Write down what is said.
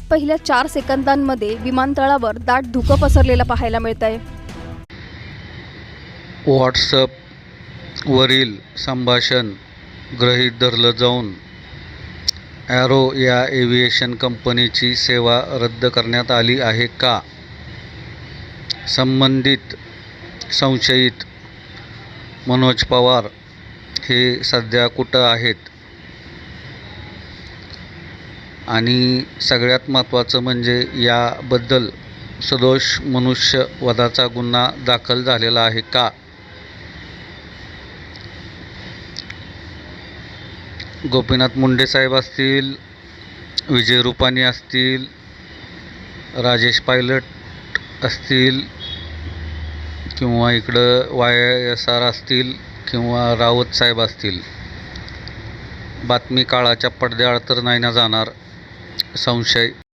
पहिल्या 4 सेकंदांमध्ये विमानतळावर दाट धुकं पसरलेलं पाहायला मिळत आहे. व्हॉट्सअपवरील संभाषण गृहीत धरलं जाऊन ॲरो या एव्हिएशन कंपनीची सेवा रद्द करण्यात आली आहे का? संबंधित संशयित मनोज पवार हे सध्या कुठं आहेत? आणि सगळ्यात महत्त्वाचं म्हणजे याबद्दल सदोष मनुष्यवधाचा गुन्हा दाखल झालेला आहे का? गोपीनाथ मुंडे साहेब असतील, विजय रुपानी असतील, राजेश पायलट असतील, किंवा इकडं YSR असतील, किंवा रावत साहेब असतील, बातमी काळाच्या पडद्याआड तर नाही ना जाणार. संशय